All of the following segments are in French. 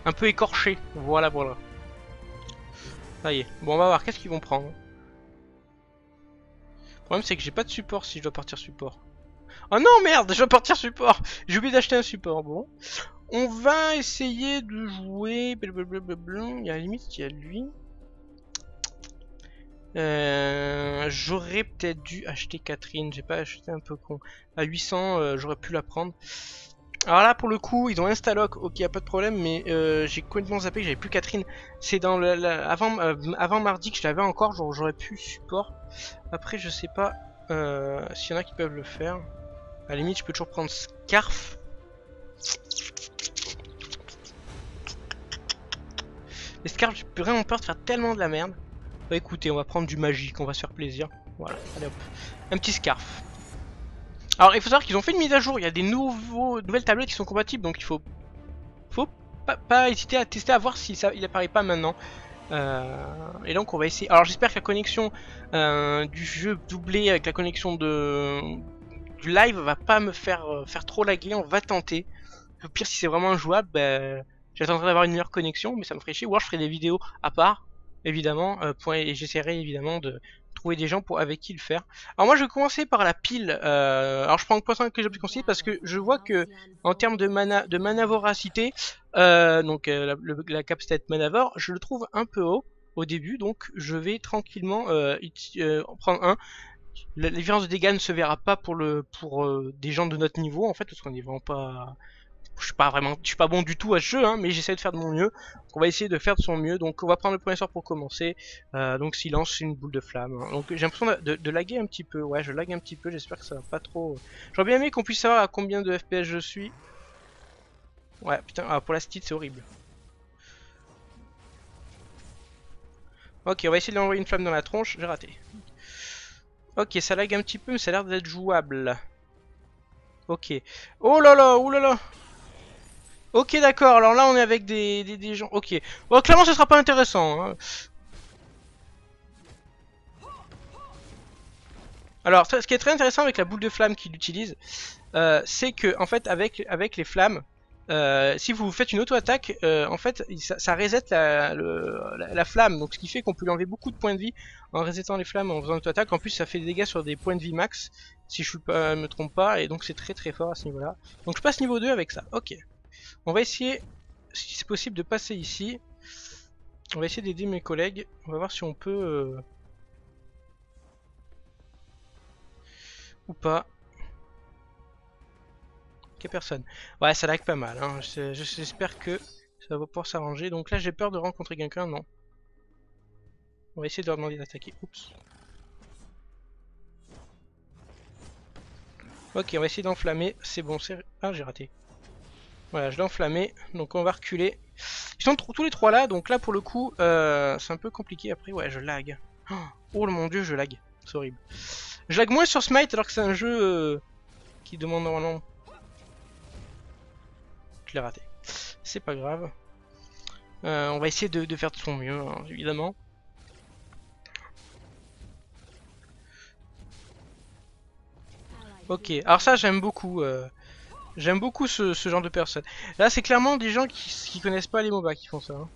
un peu écorché. Voilà, voilà. Ça y est. Bon, on va voir, qu'est-ce qu'ils vont prendre. Le problème, c'est que j'ai pas de support si je dois partir support. Oh non, merde, je dois partir support. J'ai oublié d'acheter un support, bon. On va essayer de jouer... Blablabla. Il y a la limite, il y a lui. J'aurais peut-être dû acheter Catherine, j'ai pas acheté, un peu con. À 800, j'aurais pu la prendre. Alors là, pour le coup, ils ont Instalock, ok, y a pas de problème, mais j'ai complètement zappé que j'avais plus Catherine. C'est dans avant mardi que je l'avais encore, j'aurais pu support. Après, je sais pas s'il y en a qui peuvent le faire. À la limite, je peux toujours prendre Scarf. Les Scarf, j'ai vraiment peur de faire tellement de la merde. Bah écoutez, on va prendre du magique, on va se faire plaisir. Voilà, allez hop. Un petit Scarf. Alors, il faut savoir qu'ils ont fait une mise à jour, il y a des nouvelles tablettes qui sont compatibles, donc il faut pas hésiter à tester, à voir si ça il apparaît pas maintenant. Et donc on va essayer. Alors j'espère que la connexion du jeu doublée avec la connexion du live va pas me faire faire trop laguer. On va tenter. Au pire, si c'est vraiment injouable, ben, j'attendrai d'avoir une meilleure connexion, mais ça me ferait chier. Ou alors je ferai des vidéos à part, évidemment, et j'essaierai évidemment de trouver des gens avec qui le faire. Alors moi je vais commencer par la pile. Alors je prends le poisson que j'ai pu conseiller parce que je vois que en termes de mana voracité, donc la capacité de manavore, je le trouve un peu haut au début, donc je vais tranquillement en prendre un. La différence de dégâts ne se verra pas pour des gens de notre niveau en fait, parce qu'on est vraiment pas. Je suis pas bon du tout à ce jeu, hein, mais j'essaie de faire de mon mieux. Donc on va essayer de faire de son mieux. Donc on va prendre le premier sort pour commencer. Donc silence, c'est une boule de flamme. Hein. Donc j'ai l'impression de laguer un petit peu. Ouais, je lag un petit peu. J'espère que ça va pas trop. J'aurais bien aimé qu'on puisse savoir à combien de FPS je suis. Ouais, putain, pour la stit c'est horrible. Ok, on va essayer de lui envoyer une flamme dans la tronche. J'ai raté. Ok, ça lag un petit peu, mais ça a l'air d'être jouable. Ok. Oh là là, oh là là. Ok, d'accord, alors là on est avec des gens. Ok. Bon, clairement ce sera pas intéressant. Hein. Alors, ce qui est très intéressant avec la boule de flamme qu'il utilise, c'est que en fait avec les flammes, si vous faites une auto-attaque, en fait ça reset la flamme, donc ce qui fait qu'on peut lui enlever beaucoup de points de vie en resetant les flammes en faisant une auto-attaque. En plus ça fait des dégâts sur des points de vie max, si je me trompe pas, et donc c'est très très fort à ce niveau-là. Donc je passe niveau 2 avec ça, ok. On va essayer, si c'est possible, de passer ici. On va essayer d'aider mes collègues, on va voir si on peut... ou pas. Ok, personne. Ouais, ça lag pas mal. Hein. J'espère que ça va pouvoir s'arranger. Donc là, j'ai peur de rencontrer quelqu'un. Non. On va essayer de leur demander d'attaquer. Oups. Ok, on va essayer d'enflammer. C'est bon, c'est... Ah, j'ai raté. Voilà, je l'ai enflammé. Donc on va reculer. Ils sont tous les trois là. Donc là, pour le coup, c'est un peu compliqué. Après, ouais, je lag. Oh mon dieu, je lag. C'est horrible. Je lag moins sur Smite alors que c'est un jeu qui demande normalement... Je l'ai raté. C'est pas grave. On va essayer de faire de son mieux, hein, évidemment. Ok, alors ça j'aime beaucoup. J'aime beaucoup ce genre de personnes. Là c'est clairement des gens qui connaissent pas les MOBA qui font ça. Hein.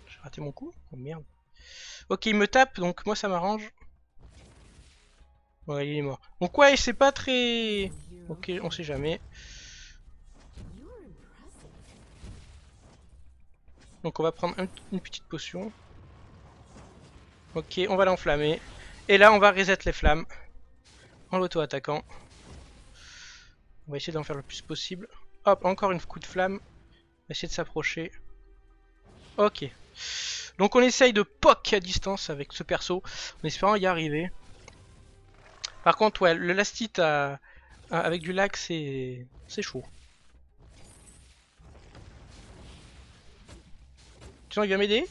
J'ai raté mon coup. Oh merde. Ok, il me tape, donc moi ça m'arrange. Ouais, il est mort. Donc ouais, c'est pas très... Ok, on sait jamais. Donc on va prendre une petite potion. Ok, on va l'enflammer. Et là on va reset les flammes. En l'auto-attaquant. On va essayer d'en faire le plus possible. Hop, encore une coup de flamme. On va essayer de s'approcher. Ok. Donc on essaye de poke à distance avec ce perso, en espérant y arriver. Par contre, ouais, le lastite avec du lag, c'est chaud. Tu sens qu'il va m'aider?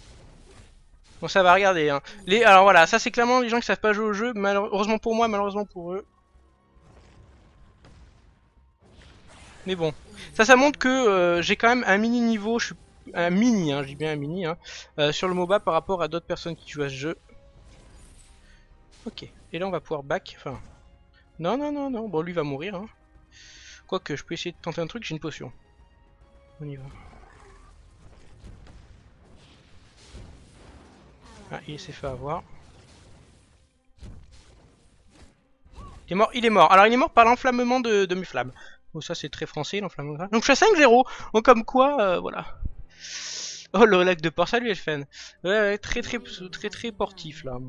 Bon, ça va, regarder. Hein. Alors voilà, ça c'est clairement les gens qui savent pas jouer au jeu. Heureusement pour moi, malheureusement pour eux. Mais bon, ça montre que j'ai quand même un mini niveau. Je suis un mini, hein, je dis bien un mini, hein, sur le MOBA par rapport à d'autres personnes qui jouent à ce jeu. Ok, et là on va pouvoir back. Non, non, non, non. Bon, lui va mourir. Hein. Quoique, je peux essayer de tenter un truc, j'ai une potion. On y va. Ah, il s'est fait avoir. Il est mort, il est mort. Alors il est mort par l'enflammement de mes flammes. Bon, ça c'est très français, l'enflammement. Donc je suis à 5-0. Donc comme quoi, voilà. Oh, le lac de port, salut Elfen. Ouais, très portif là.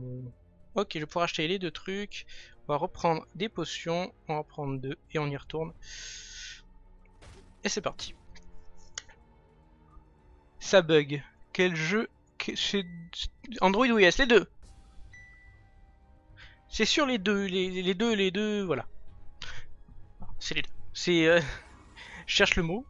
Ok, je vais pouvoir acheter les 2 trucs. On va reprendre des potions. On va prendre 2 et on y retourne. Et c'est parti. Ça bug. Quel jeu? C'est Android ou iOS? Les deux. C'est sur les deux, les deux, voilà. C'est les deux. C'est... je cherche le mot.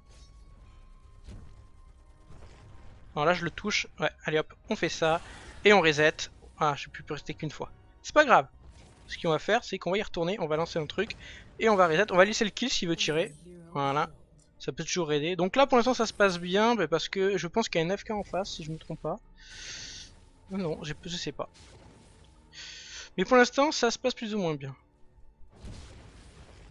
Alors là, je le touche. Ouais, allez hop, on fait ça. Et on reset. Ah, je peux plus rester qu'une fois. C'est pas grave. Ce qu'on va faire, c'est qu'on va y retourner. On va lancer un truc. Et on va reset. On va laisser le kill s'il veut tirer. Voilà. Ça peut toujours aider. Donc là, pour l'instant, ça se passe bien. Parce que je pense qu'il y a un FK en face, si je me trompe pas. Non, je sais pas. Mais pour l'instant, ça se passe plus ou moins bien.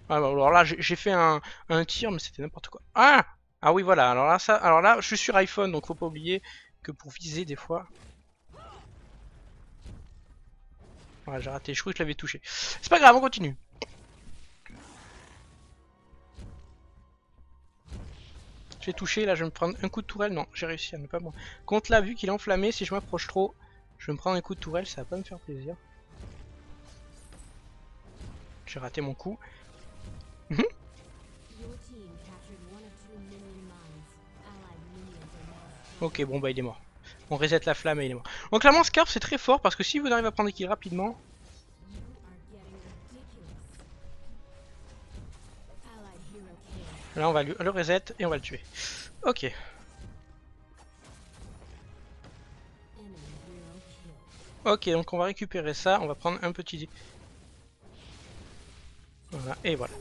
Alors là, j'ai fait un tir, mais c'était n'importe quoi. Ah! Ah oui, voilà. Alors là, je suis sur iPhone, donc faut pas oublier que pour viser des fois. Voilà, j'ai raté. Je crois que je l'avais touché. C'est pas grave, on continue. Je vais toucher. Là, je vais me prendre un coup de tourelle. Non, j'ai réussi à ne pas moi. Contre là, vu qu'il est enflammé, si je m'approche trop, je vais me prendre un coup de tourelle. Ça va pas me faire plaisir. J'ai raté mon coup. Ok, bon bah il est mort. On reset la flamme et il est mort. Donc clairement Scarf c'est très fort parce que si vous arrivez à prendre des kills rapidement... Là on va le reset et on va le tuer. Ok. Ok, donc on va récupérer ça, on va prendre un petit... Voilà, et voilà.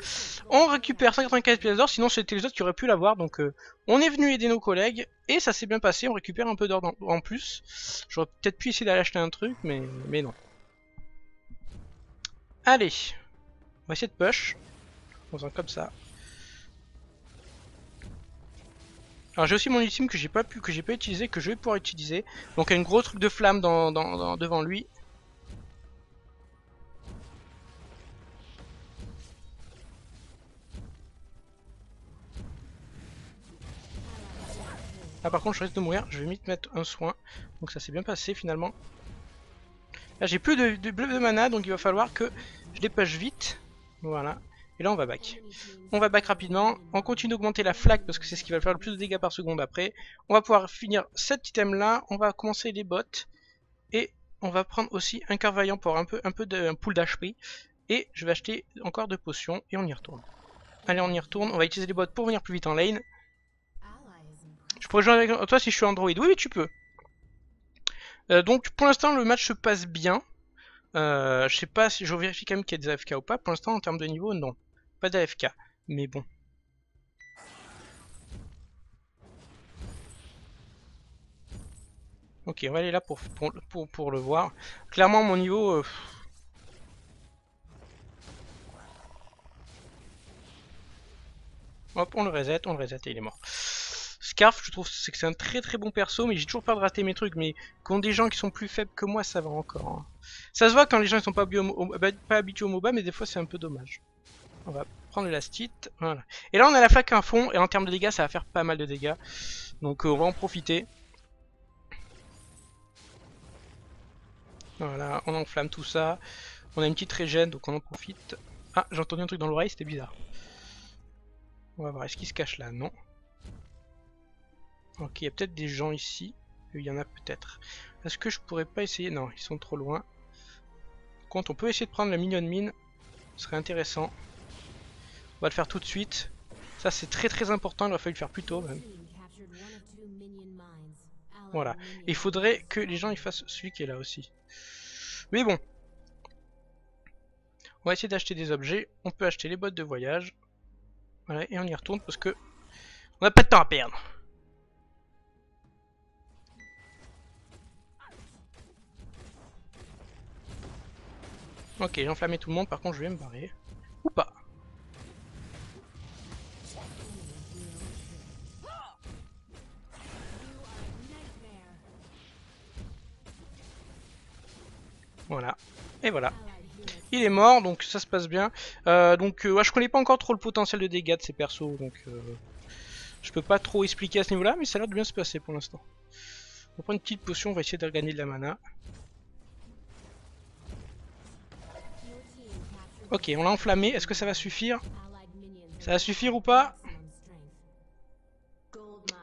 On récupère 195 pièces d'or, sinon c'était les autres qui auraient pu l'avoir. Donc on est venu aider nos collègues et ça s'est bien passé. On récupère un peu d'or en plus. J'aurais peut-être pu essayer d'aller acheter un truc, mais non. Allez, on va essayer de push. En faisant comme ça. Alors j'ai aussi mon ultime que j'ai pas utilisé, que je vais pouvoir utiliser. Donc un gros truc de flamme devant lui. Là par contre je risque de mourir, je vais vite mettre un soin. Donc ça s'est bien passé finalement. Là j'ai plus de bleu de mana, donc il va falloir que je les push vite. Voilà. Et là on va back. On va back rapidement. On continue d'augmenter la flaque parce que c'est ce qui va faire le plus de dégâts par seconde après. On va pouvoir finir cet item là. On va commencer les bots. Et on va prendre aussi un cœur vaillant pour un peu un pool d'HP. Et je vais acheter encore 2 potions et on y retourne. Allez on y retourne. On va utiliser les bots pour venir plus vite en lane. Je pourrais jouer avec toi si je suis Android. Oui tu peux. Donc pour l'instant le match se passe bien. Je sais pas si je vérifie quand même qu'il y a des AFK ou pas. Pour l'instant en termes de niveau non. Pas d'AFK. Mais bon. Ok, on va aller là pour le voir. Clairement mon niveau... Hop, on le reset et il est mort. Scarf, je trouve que c'est un très bon perso, mais j'ai toujours peur de rater mes trucs. Mais quand des gens qui sont plus faibles que moi, ça va encore. Hein. Ça se voit quand les gens ils sont pas habitués au MOBA, mais des fois c'est un peu dommage. On va prendre l'élastite, voilà. Et là on a la flaque à fond, et en termes de dégâts, ça va faire pas mal de dégâts. Donc on va en profiter. Voilà, on enflamme tout ça. On a une petite régène, donc on en profite. Ah, j'ai entendu un truc dans l'oreille, c'était bizarre. On va voir, est-ce qu'il se cache là? Non. Ok, il y a peut-être des gens ici. Il y en a peut-être. Est-ce que je pourrais pas essayer? Non, ils sont trop loin. Par contre, on peut essayer de prendre la mignonne mine. Ce serait intéressant. On va le faire tout de suite. Ça, c'est très important. Il aurait fallu le faire plus tôt, même. Voilà. Et il faudrait que les gens y fassent celui qui est là aussi. Mais bon. On va essayer d'acheter des objets. On peut acheter les bottes de voyage. Voilà, et on y retourne parce que on n'a pas de temps à perdre. Ok, j'ai enflammé tout le monde, par contre je vais me barrer. Ou pas. Voilà. Et voilà. Il est mort, donc ça se passe bien. Ouais, je connais pas encore trop le potentiel de dégâts de ces persos, donc je peux pas trop expliquer à ce niveau-là, mais ça a l'air de bien se passer pour l'instant. On va prendre une petite potion, on va essayer de regagner de la mana. Ok, on l'a enflammé, est-ce que ça va suffire? Ça va suffire ou pas?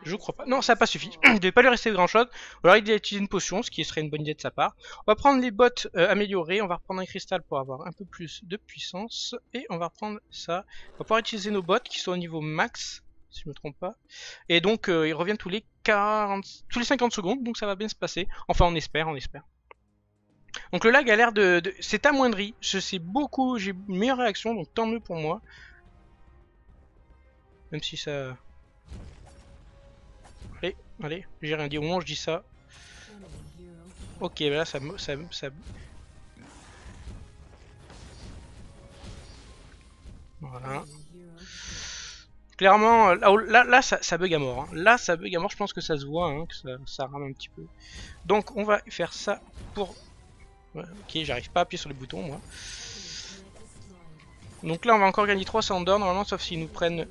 Je crois pas. Non, ça n'a pas suffi. Il ne devait pas lui rester grand chose. Ou alors il a utilisé une potion, ce qui serait une bonne idée de sa part. On va prendre les bottes améliorées. On va reprendre un cristal pour avoir un peu plus de puissance. Et on va reprendre ça. On va pouvoir utiliser nos bottes qui sont au niveau max, si je me trompe pas. Et donc ils reviennent tous les 50 secondes. Donc ça va bien se passer. Enfin, on espère, on espère. Donc le lag a l'air c'est amoindri. Je sais beaucoup, j'ai une meilleure réaction, donc tant mieux pour moi. Même si ça... Allez, j'ai rien dit. Au moment où je dis ça. Ok, là ça... Voilà. Clairement, là ça bug à mort. Hein. Là ça bug à mort, je pense que ça se voit, hein, que ça rame un petit peu. Donc on va faire ça pour... Ouais, ok, j'arrive pas à appuyer sur les boutons moi. Donc là on va encore gagner 300 d'or normalement, sauf s'ils nous prennent...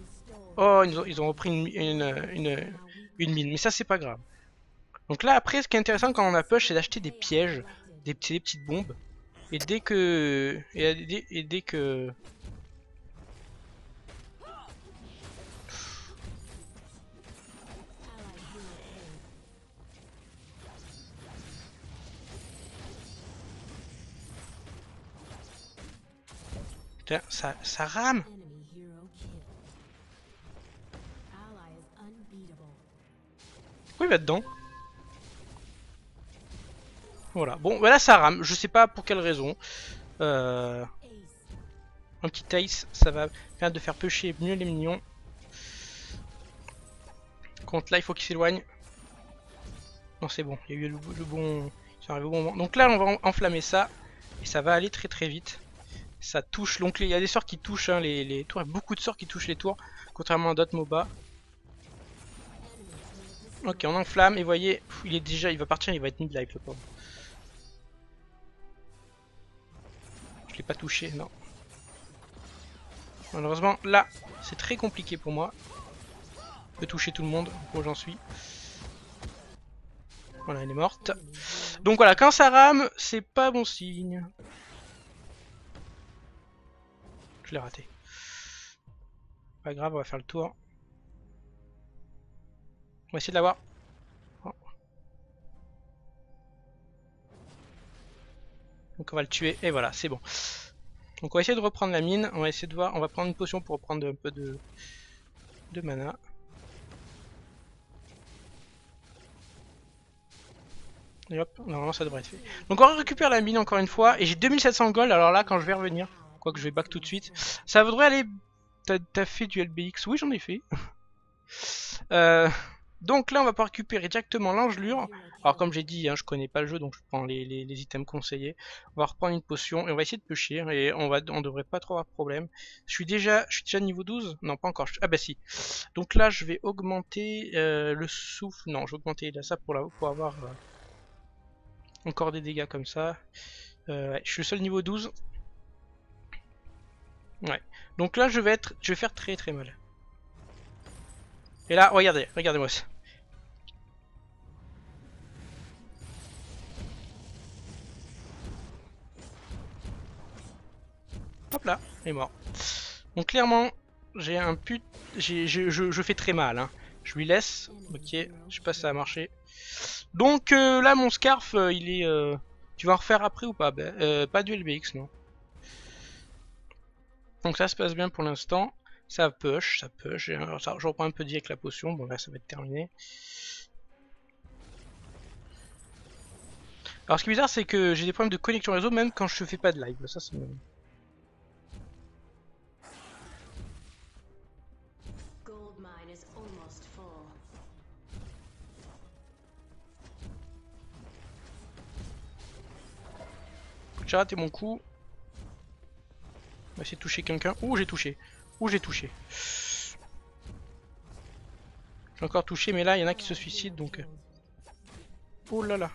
Oh, ils ont repris une mine, mais ça c'est pas grave. Donc là après, ce qui est intéressant quand on a push, c'est d'acheter des pièges, des petites bombes. Et dès que... Et dès que... Putain, ça rame. Pourquoi il va dedans? Voilà, bon, bah là ça rame, je sais pas pour quelle raison. Un petit ace, ça va permettre de faire pêcher mieux les minions. Contre là, il faut qu'il s'éloigne. Non, c'est bon, il y a eu le bon... C'est arrivé au bon moment. Donc là, on va enflammer ça. Et ça va aller très très vite. Ça touche, donc il y a des sorts qui touchent hein, les tours. Il y a beaucoup de sorts qui touchent les tours. Contrairement à d'autres MOBA. Ok, on enflamme et vous voyez, il va partir, il va être mid-life le pauvre. Je l'ai pas touché, non. Malheureusement, là, c'est très compliqué pour moi. Je peux toucher tout le monde, où j'en suis. Voilà, elle est morte. Donc voilà, quand ça rame, c'est pas bon signe. Je l'ai raté. Pas grave, on va faire le tour. On va essayer de l'avoir. Oh. Donc on va le tuer, et voilà, c'est bon. Donc on va essayer de reprendre la mine, on va essayer de voir, on va prendre une potion pour reprendre un peu de mana. Et hop, normalement ça devrait être fait. Donc on récupère la mine encore une fois, et j'ai 2700 gold, alors là quand je vais revenir, quoique je vais back tout de suite, ça voudrait aller... T'as fait du LBX? Oui j'en ai fait. Donc là on va pouvoir récupérer directement l'engelure. Alors comme j'ai dit, hein, je connais pas le jeu donc je prends les items conseillés. On va reprendre une potion et on va essayer de pêcher et on devrait pas trop avoir de problème. Je suis déjà niveau 12? Non pas encore. Ah bah si. Donc là je vais augmenter le souffle. Non je vais augmenter là, ça pour avoir encore des dégâts comme ça. Ouais, je suis seul niveau 12. Ouais. Donc là je vais faire très très mal. Et là regardez-moi ça. Hop là, il est mort. Donc clairement, j'ai un put... je fais très mal. Hein. Je lui laisse. Ok, je sais pas si ça a marché. Donc là, mon scarf, il est... Tu vas en refaire après ou pas? Pas du LBX, non. Donc ça se passe bien pour l'instant. Ça push, ça push. Je reprends un peu de vie avec la potion. Bon là, ça va être terminé. Alors ce qui est bizarre, c'est que j'ai des problèmes de connexion réseau même quand je fais pas de live. Ça, c'est... J'ai raté mon coup. On va essayer de toucher quelqu'un. Ouh, j'ai touché. Ouh, j'ai touché. J'ai encore touché, mais là, il y en a qui se suicident, donc... Oh là là.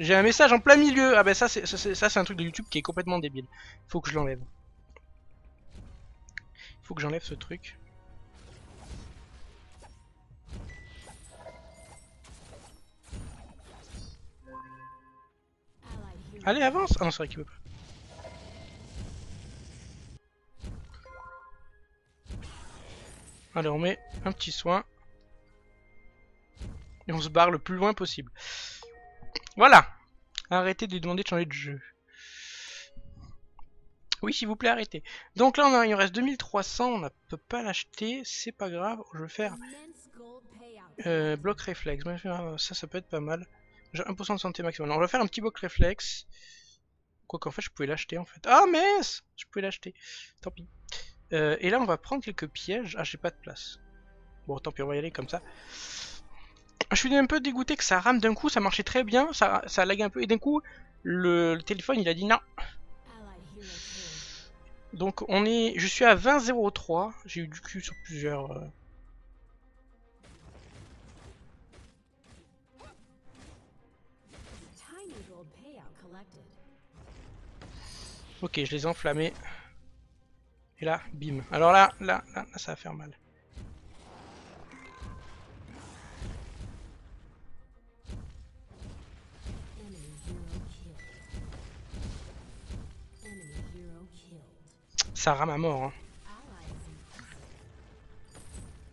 J'ai un message en plein milieu. Ah bah ça c'est un truc de YouTube qui est complètement débile. Faut que je l'enlève. Faut que j'enlève ce truc. Allez, avance. Ah non, c'est vrai qu'il veut pas. Allez, on met un petit soin. Et on se barre le plus loin possible. Voilà. Arrêtez de lui demander de changer de jeu. Oui, s'il vous plaît, arrêtez. Donc là, il en reste 2300. On ne peut pas l'acheter. C'est pas grave. Je vais faire bloc réflexe. Ça peut être pas mal. J'ai 1% de santé maximum. On va faire un petit bloc réflexe. Quoi qu'en fait, je pouvais l'acheter en fait. Ah, mince! Je pouvais l'acheter. Tant pis. Et là, on va prendre quelques pièges. Ah, j'ai pas de place. Bon, tant pis, on va y aller comme ça. Je suis un peu dégoûté que ça rame d'un coup. Ça marchait très bien. Ça lague un peu. Et d'un coup, le téléphone, il a dit non. Donc, je suis à 20,03. J'ai eu du cul sur plusieurs... Ok, je les ai enflammés. Et là, bim. Alors là, ça va faire mal. Ça rame à mort. Hein.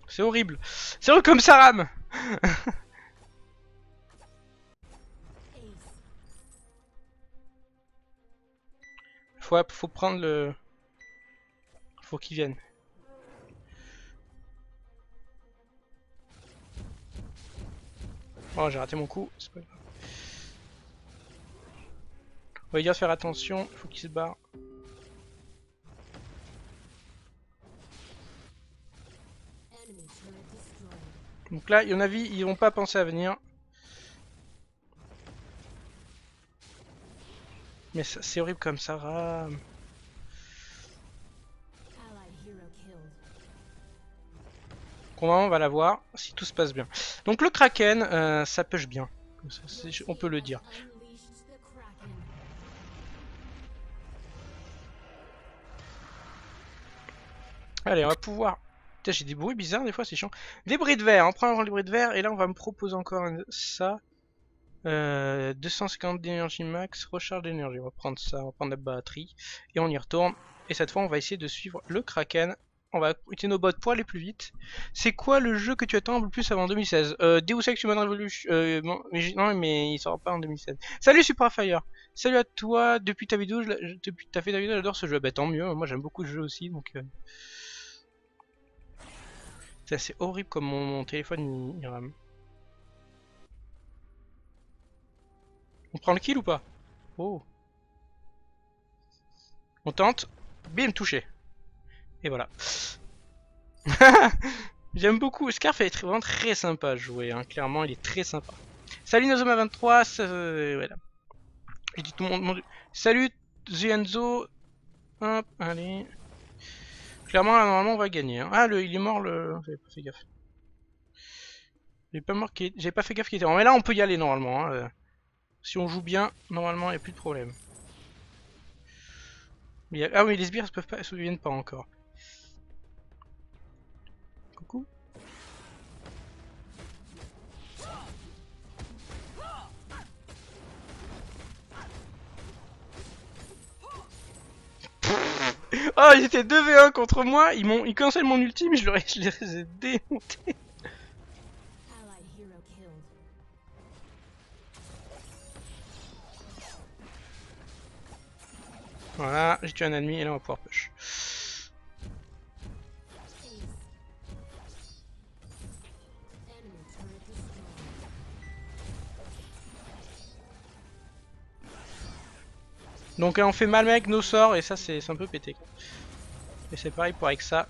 C'est horrible. C'est horrible comme ça rame. Faut prendre le... Faut qu'il vienne. Oh, j'ai raté mon coup. C'est pas grave. On va dire faire attention. Faut qu'il se barre. Donc là, il y en a vu, ils vont pas penser à venir. Mais c'est horrible comme ça rame. On va la voir si tout se passe bien. Donc le Kraken, ça push bien. On peut le dire. Allez, on va pouvoir... Putain, j'ai des bruits bizarres des fois, c'est chiant. Des bris de verre, on prend les bris de verre et là on va me proposer encore ça. 250 d'énergie max, recharge d'énergie. On va prendre ça, on va prendre la batterie et on y retourne. Et cette fois on va essayer de suivre le Kraken. On va utiliser nos bots pour aller plus vite. C'est quoi le jeu que tu attends le plus avant 2016? Deus Ex Human Revolution. Non, mais il sort pas en 2016. Salut Superfire. Salut à toi. Depuis ta vidéo, depuis t'as fait ta vidéo, j'adore ce jeu. Bah tant mieux. Moi j'aime beaucoup le jeu aussi, donc. C'est horrible comme mon téléphone il rame. On prend le kill ou pas? Oh. On tente. Bim, touché. Et voilà. J'aime beaucoup. Scarf est vraiment très sympa à jouer. Hein. Clairement, il est très sympa. Salut Nozoma23. Voilà. J'ai dit tout le monde. Salut Zienzo. Hop, allez. Clairement, là, normalement, on va gagner. Hein. Ah, il est mort le. J'avais pas fait gaffe. J'ai pas fait gaffe qu'il était mort. Mais là, on peut y aller normalement. Hein. Si on joue bien, normalement, il n'y a plus de problème. Ah oui, les sbires ne se souviennent pas encore. Coucou. Oh, ils étaient 2v1 contre moi, ils cancellent mon ulti, mais je les ai démontés. Voilà, j'ai tué un ennemi et là on va pouvoir push. Donc là on fait mal avec nos sorts et ça c'est un peu pété. Et c'est pareil pour avec ça.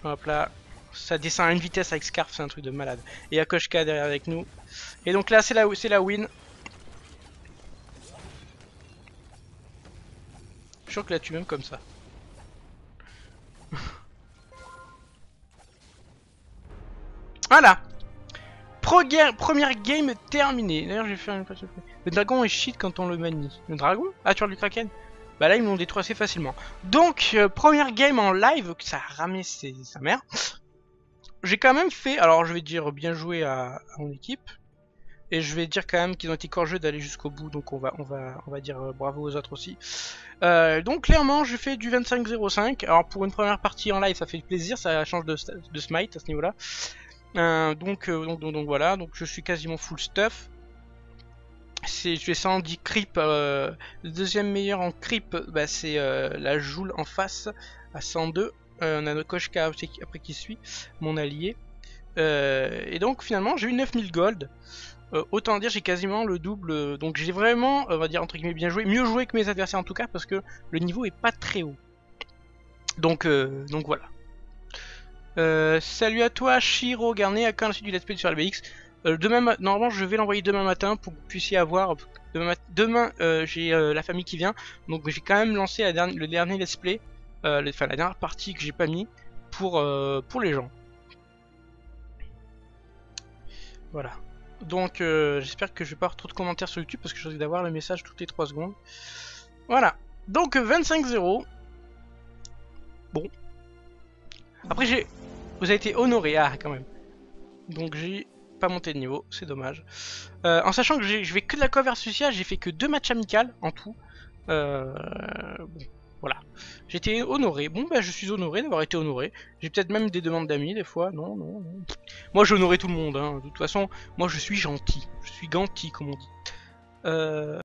Hop là, ça descend à une vitesse avec Scarf, c'est un truc de malade. Et il y a Koshka derrière avec nous. Et donc là c'est la win. Je suis sûr que la tue même comme ça. Voilà. Première game terminée. D'ailleurs, j'ai fait un... Le dragon est shit quand on le manie. Le dragon? Ah, tu vois du kraken? Bah là, ils m'ont détruit assez facilement. Donc, première game en live, ça a ramé sa mère. J'ai quand même fait... Alors, je vais dire bien joué à mon équipe. Et je vais dire quand même qu'ils ont été courageux d'aller jusqu'au bout. Donc, on va dire bravo aux autres aussi. Donc, clairement, j'ai fait du 25-05. Alors, pour une première partie en live, ça fait plaisir. Ça change de smite à ce niveau-là. Donc voilà, donc je suis quasiment full stuff. Je fais 110 creep, le deuxième meilleur en creep, bah, c'est la Joule en face à 102. On a Nokoshka après qui suit, mon allié. Et donc finalement j'ai eu 9000 gold. Autant dire j'ai quasiment le double, donc j'ai vraiment, on va dire entre guillemets bien joué, mieux joué que mes adversaires en tout cas parce que le niveau est pas très haut. Donc voilà. Salut à toi Shiro Garnet, à quand la suite du let's play sur LBX. Normalement je vais l'envoyer demain matin pour que vous puissiez avoir. Demain j'ai la famille qui vient, donc j'ai quand même lancé le dernier let's play, la dernière partie que j'ai pas mis pour les gens. Voilà. Donc j'espère que je vais pas avoir trop de commentaires sur YouTube parce que je risque d'avoir le message toutes les 3 secondes. Voilà. Donc 25-0. Bon. Après vous avez été honoré, ah quand même. Donc j'ai pas monté de niveau, c'est dommage. En sachant que je vais que de la cover social, j'ai fait que 2 matchs amicales en tout. Bon, voilà. J'ai été honoré. Bon bah je suis honoré d'avoir été honoré. J'ai peut-être même des demandes d'amis des fois. Non. Moi j'ai honoré tout le monde, hein. De toute façon, moi je suis gentil. Je suis gentil comme on dit.